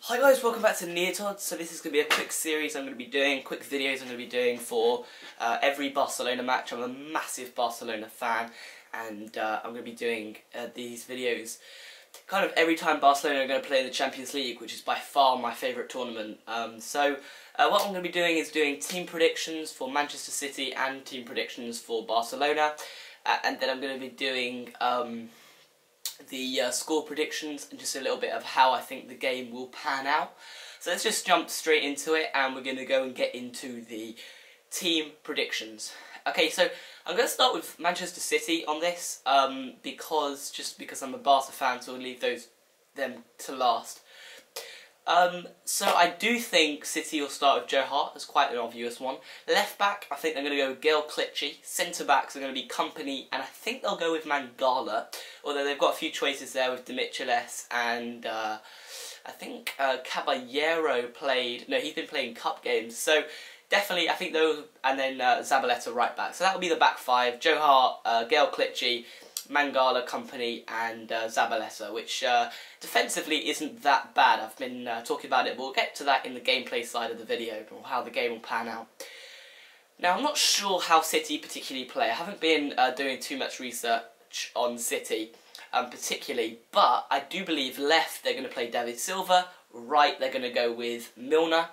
Hi guys, welcome back to Neotod. So this is going to be a quick series I'm going to be doing, quick videos I'm going to be doing for every Barcelona match. I'm a massive Barcelona fan, and I'm going to be doing these videos kind of every time Barcelona are going to play in the Champions League, which is by far my favourite tournament. What I'm going to be doing is doing team predictions for Manchester City and team predictions for Barcelona, and then I'm going to be doing the score predictions and just a little bit of how I think the game will pan out. So let's just jump straight into it, and we're going to go and get into the team predictions. Okay, so I'm going to start with Manchester City on this, because I'm a Barca fan, so we'll leave them to last. So I do think City will start with HUGH as quite an obvious one. Left back, I think they're going to go with HUGH. Centre backs are going to be Kompany, and I think they'll go with Mangala, although they've got a few choices there with Demichelis and I think Caballero played. No, he's been playing cup games, so definitely I think those, and then Zabaleta right back. So that will be the back five: HUGH, HUGH, Mangala, Kompany, and Zabaleta, which defensively isn't that bad. I've been talking about it, but we'll get to that in the gameplay side of the video, or how the game will pan out. Now, I'm not sure how City particularly play. I haven't been doing too much research on City particularly, but I do believe left they're going to play David Silva, right they're going to go with Milner.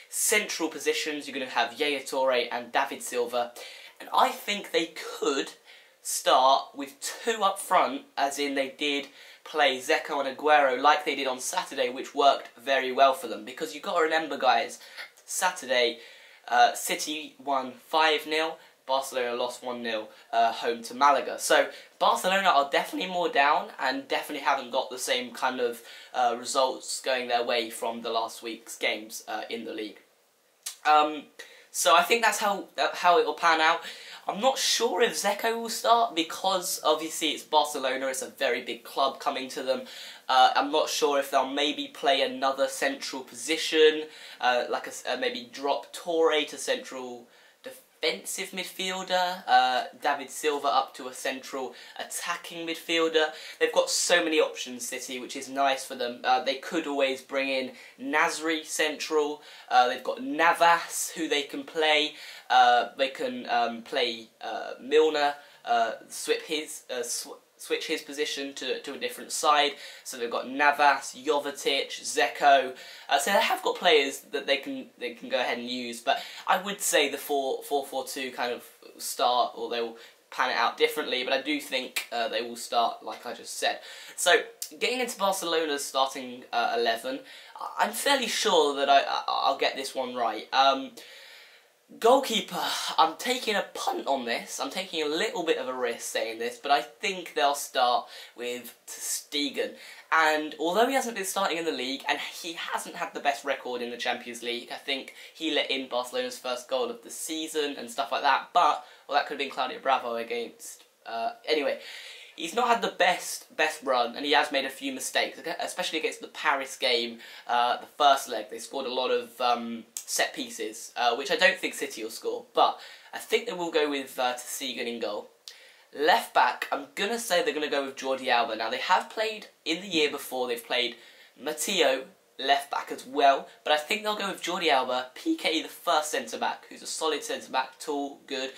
Central positions, you're going to have Yaya Toure and David Silva, and I think they could start with two up front, as in they did play Zeko and Aguero like they did on Saturday, which worked very well for them. Because you've got to remember, guys, Saturday City won 5-0, Barcelona lost 1-0 home to Malaga. So Barcelona are definitely more down and definitely haven't got the same kind of results going their way from the last week's games in the league. So I think that's how it will pan out. I'm not sure if Zeko will start, because obviously it's Barcelona, it's a very big club coming to them. I'm not sure if they'll maybe play another central position, maybe drop Toure to central defensive midfielder, David Silva up to a central attacking midfielder. They've got so many options, City, which is nice for them. They could always bring in Nasri central. They've got Navas, who they can play. They can play Milner, switch his position to a different side. So they've got Navas, Jovetic, Zeko. So they have got players that they can go ahead and use. But I would say the 4-4-2 kind of start, or they will pan it out differently. But I do think they will start like I just said. So getting into Barcelona's starting 11, I'm fairly sure that I'll get this one right. Goalkeeper, I'm taking a punt on this. I'm taking a little bit of a risk saying this, but I think they'll start with ter Stegen. And although he hasn't been starting in the league, and he hasn't had the best record in the Champions League, I think he let in Barcelona's first goal of the season and stuff like that, but, well, that could have been Claudio Bravo against... anyway, he's not had the best run, and he has made a few mistakes, especially against the Paris game, the first leg. They scored a lot of set pieces, which I don't think City will score, but I think they will go with ter Stegen in goal. Left back, I'm going to say they're going to go with Jordi Alba. Now, they have played in the year before, they've played Matteo left back as well, but I think they'll go with Jordi Alba, Piqué the first centre back, who's a solid centre back, tall, good.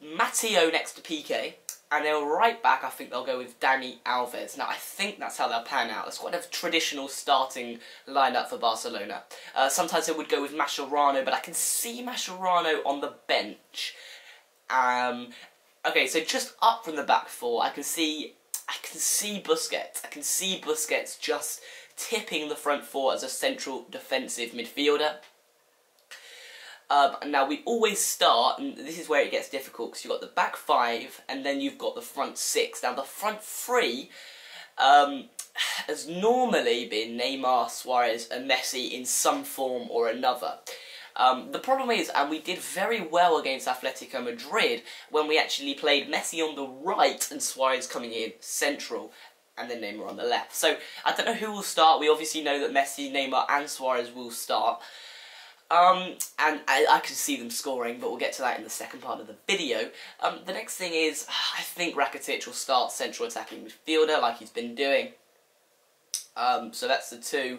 Matteo next to Piqué. And then right back, I think they'll go with Dani Alves. Now, I think that's how they'll pan out. It's quite a traditional starting lineup for Barcelona. Sometimes they would go with Mascherano, but I can see Mascherano on the bench. Okay, so just up from the back four, I can see Busquets. I can see Busquets just tipping the front four as a central defensive midfielder. Now, we always start, and this is where it gets difficult, because you've got the back five, and then you've got the front six. Now, the front three has normally been Neymar, Suarez, and Messi in some form or another. The problem is, and we did very well against Atletico Madrid, when we actually played Messi on the right and Suarez coming in central, and then Neymar on the left. So, I don't know who will start. We obviously know that Messi, Neymar, and Suarez will start. And I can see them scoring, but we'll get to that in the second part of the video. The next thing is, I think Rakitic will start central attacking midfielder like he's been doing. So that's the 2,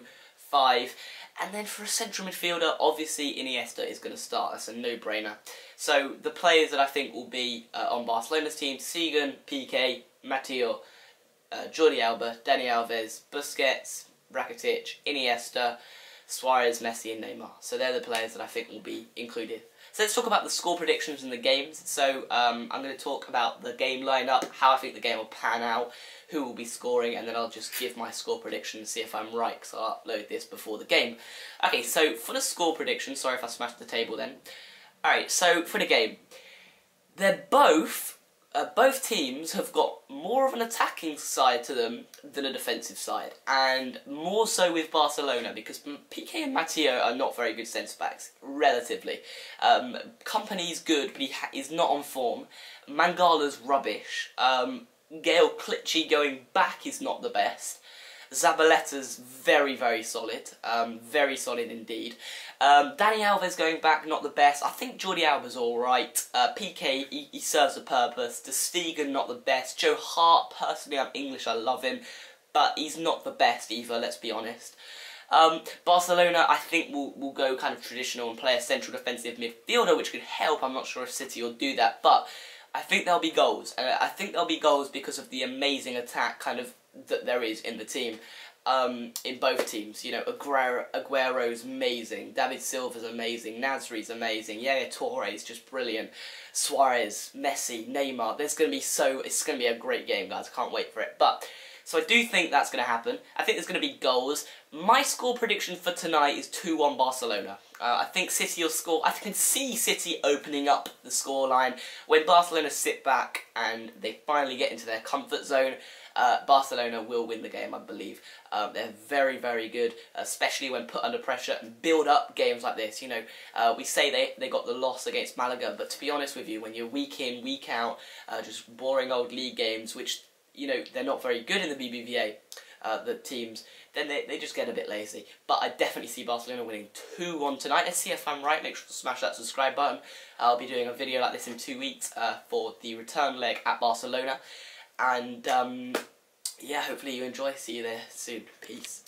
5. And then for a central midfielder, obviously Iniesta is going to start. That's a no-brainer. So the players that I think will be on Barcelona's team: Segan, Piqué, Matteo, Jordi Alba, Dani Alves, Busquets, Rakitic, Iniesta, Suarez, Messi and Neymar. So they're the players that I think will be included. So let's talk about the score predictions in the games. So I'm going to talk about the game lineup, how I think the game will pan out, who will be scoring, and then I'll just give my score prediction and see if I'm right, because I'll upload this before the game. Okay, so for the score prediction, sorry if I smashed the table then. Alright, so for the game, they're both teams have got more of an attacking side to them than a defensive side, and more so with Barcelona, because Piqué and Matteo are not very good centre-backs, relatively. Kompany's good, but he's not on form. Mangala's rubbish. Gael Clichy going back is not the best. Zabaletta's very, very solid. Very solid indeed. Dani Alves going back, not the best. I think Jordi Alba's alright. Piqué, he serves a purpose. De Stegen, not the best. Joe Hart, personally, I'm English, I love him. But he's not the best either, let's be honest. Barcelona, I think, will go kind of traditional and play a central defensive midfielder, which could help. I'm not sure if City will do that, but I think there'll be goals. And I think there'll be goals because of the amazing attack kind of that there is in the team, in both teams. You know, Aguero's amazing, David Silva's amazing, Nasri's amazing, Yaya Touré's just brilliant, Suarez, Messi, Neymar. It's going to be a great game, guys. I can't wait for it. But so I do think that's going to happen. I think there's going to be goals. My score prediction for tonight is 2-1 Barcelona. I think City will score. I can see City opening up the scoreline. When Barcelona sit back and they finally get into their comfort zone, Barcelona will win the game, I believe. They're very, very good, especially when put under pressure and build up games like this. You know, we say they got the loss against Malaga, but to be honest with you, when you're week in, week out, just boring old league games, which, you know, they're not very good in the BBVA, the teams, then they just get a bit lazy. But I definitely see Barcelona winning 2-1 tonight. Let's see if I'm right. Make sure to smash that subscribe button. I'll be doing a video like this in 2 weeks for the return leg at Barcelona. And yeah, hopefully you enjoy. See you there soon. Peace.